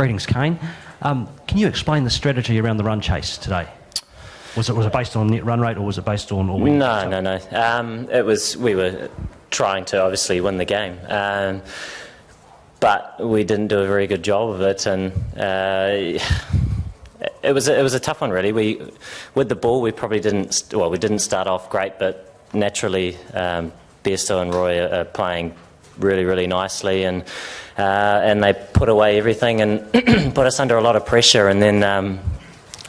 Greetings, Kane. Can you explain the strategy around the run chase today? Was it based on net run rate, or was it based on all? No. We were trying to obviously win the game, but we didn't do a very good job of it, and it was a tough one really. With the ball, we didn't start off great, but naturally Bairstow and Roy are playing really, really nicely, and they put away everything and put us under a lot of pressure. And then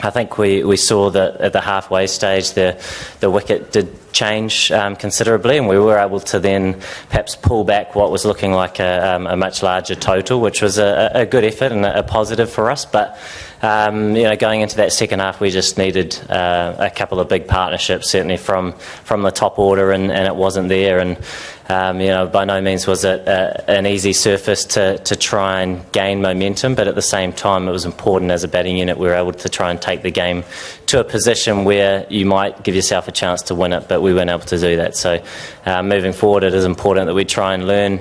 I think we saw that at the halfway stage the wicket did change considerably, and we were able to then perhaps pull back what was looking like a much larger total, which was a good effort and a positive for us. But going into that second half, we just needed a couple of big partnerships, certainly from the top order, and it wasn't there. And by no means was it an easy surface to try and gain momentum, but at the same time it was important as a batting unit we were able to try and take the game to a position where you might give yourself a chance to win it, but we weren't able to do that. So moving forward, it is important that we try and learn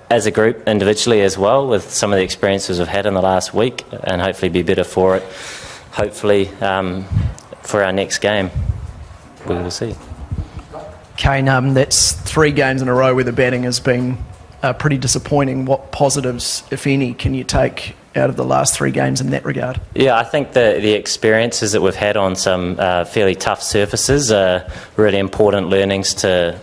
as a group, individually as well, with some of the experiences we've had in the last week, and hopefully be better for it, hopefully for our next game. We will see. Kane, that's 3 games in a row where the batting has been pretty disappointing. What positives, if any, can you take out of the last 3 games in that regard? Yeah, I think the experiences that we've had on some fairly tough surfaces are really important learnings to,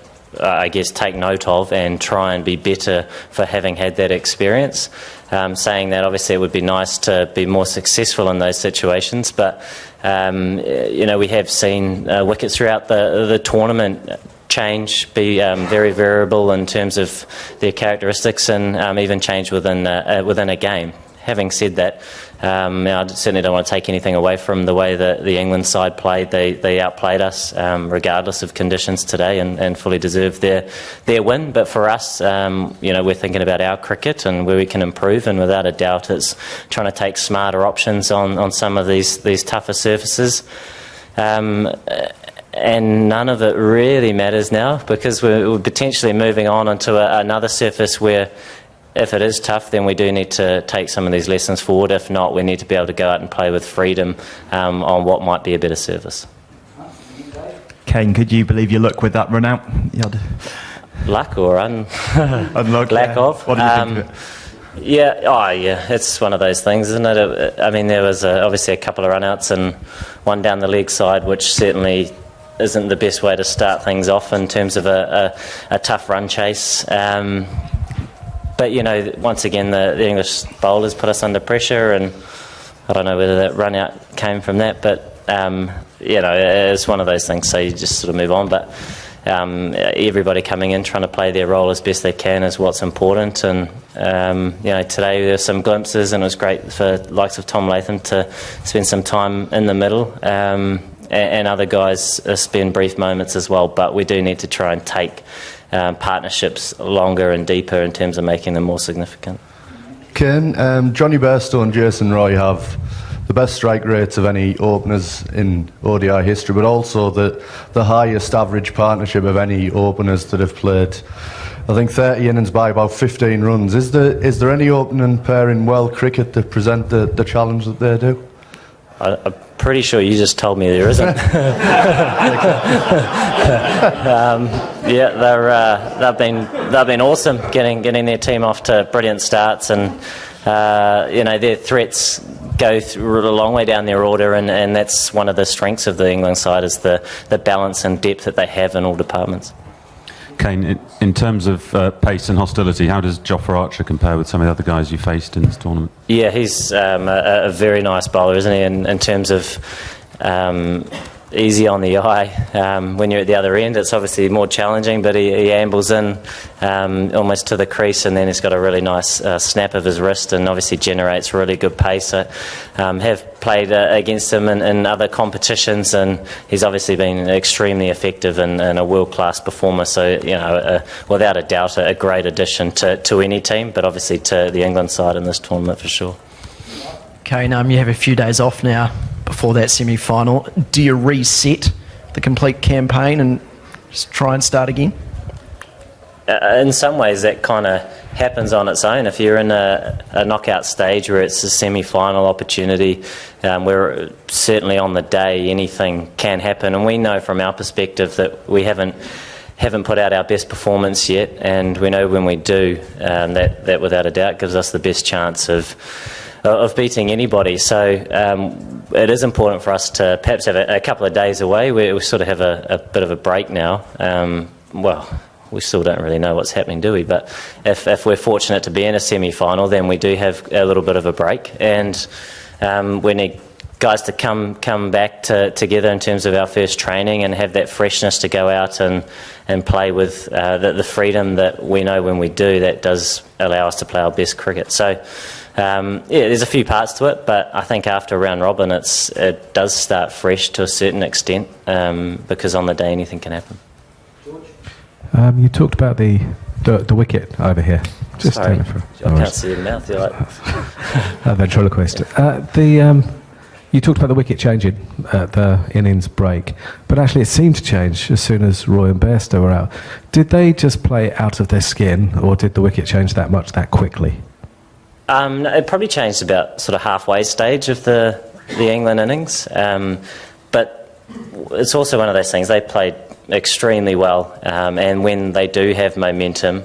take note of and try and be better for having had that experience. Saying that, obviously it would be nice to be more successful in those situations, but we have seen wickets throughout the tournament change, be very variable in terms of their characteristics, and even change within a game. Having said that, I certainly don't want to take anything away from the way that the England side played. They outplayed us regardless of conditions today, and fully deserved their win. But for us, we're thinking about our cricket and where we can improve, and without a doubt it's trying to take smarter options on some of these tougher surfaces. And none of it really matters now, because we're potentially moving on onto another surface where, if it is tough, then we do need to take some of these lessons forward. If not, we need to be able to go out and play with freedom on what might be a better surface. Kane, could you believe your luck with that run out? Luck or unluck? Lack of? What do you think of it? Yeah, it's one of those things, isn't it? There was obviously a couple of run-outs and one down the leg side, which certainly isn't the best way to start things off in terms of a tough run chase. But, once again, the English bowlers put us under pressure, and I don't know whether that run-out came from that, but, it's one of those things, so you just sort of move on. But everybody coming in, trying to play their role as best they can is what's important. And, today there were some glimpses, and it was great for the likes of Tom Latham to spend some time in the middle, and other guys spend brief moments as well. But we do need to try and take partnerships longer and deeper in terms of making them more significant. Kane, Johnny Bairstow and Jason Roy have the best strike rates of any openers in ODI history, but also the highest average partnership of any openers that have played, I think, 30 innings by about 15 runs. Is there any opening pair in world cricket that present the challenge that they do? I'm pretty sure you just told me there isn't. They've been awesome getting their team off to brilliant starts, and their threats go through a long way down their order, and that's one of the strengths of the England side, is the balance and depth that they have in all departments. Kane, in terms of pace and hostility, how does Jofra Archer compare with some of the other guys you faced in this tournament? Yeah, he's a very nice bowler, isn't he, in terms of easy on the eye. When you're at the other end, it's obviously more challenging, but he ambles in almost to the crease, and then he's got a really nice snap of his wrist, and obviously generates really good pace. I have played against him in other competitions, and he's obviously been extremely effective and a world-class performer. So, without a doubt, a great addition to any team, but obviously to the England side in this tournament for sure. Kane, you have a few days off now before that semi-final. Do you reset the complete campaign and just try and start again? in some ways that kind of happens on its own. If you're in a knockout stage where it's a semi-final opportunity, where certainly on the day anything can happen, and we know from our perspective that we haven't put out our best performance yet, and we know when we do, that without a doubt gives us the best chance of beating anybody. So it is important for us to perhaps have a couple of days away where we sort of have a bit of a break now. We still don't really know what's happening, do we? But if we're fortunate to be in a semi-final, then we do have a little bit of a break, and we need guys to come back together in terms of our first training and have that freshness to go out and play with the freedom that we know when we do, that does allow us to play our best cricket. So, there's a few parts to it, but I think after round robin it does start fresh to a certain extent, because on the day anything can happen. You talked about the wicket over here. Just Sorry, turn it I can't see your mouth. You're like... ventriloquist. You talked about the wicket changing at the innings break, but actually it seemed to change as soon as Roy and Bairstow were out. Did they just play out of their skin, or did the wicket change that much that quickly? It probably changed about sort of halfway stage of the England innings, but it's also one of those things. They played extremely well, and when they do have momentum,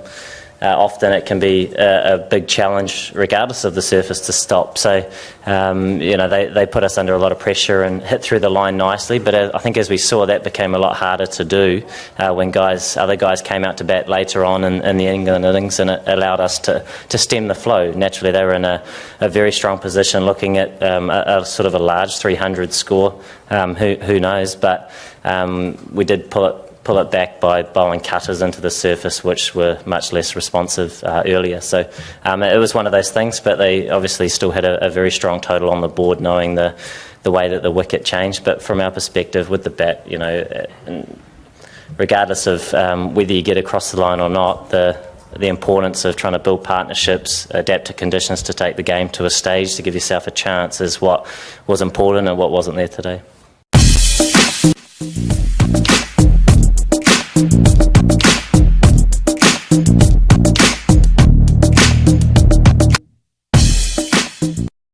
often it can be a big challenge regardless of the surface to stop. So they put us under a lot of pressure and hit through the line nicely, but I think as we saw, that became a lot harder to do when other guys came out to bat later on in the England innings, and it allowed us to stem the flow. Naturally they were in a very strong position, looking at a sort of a large 300 score. Who knows, but we did pull it back by bowling cutters into the surface, which were much less responsive earlier. So it was one of those things, but they obviously still had a very strong total on the board, knowing the way that the wicket changed. But from our perspective with the bat, regardless of whether you get across the line or not, the importance of trying to build partnerships, adapt to conditions to take the game to a stage to give yourself a chance is what was important and what wasn't there today.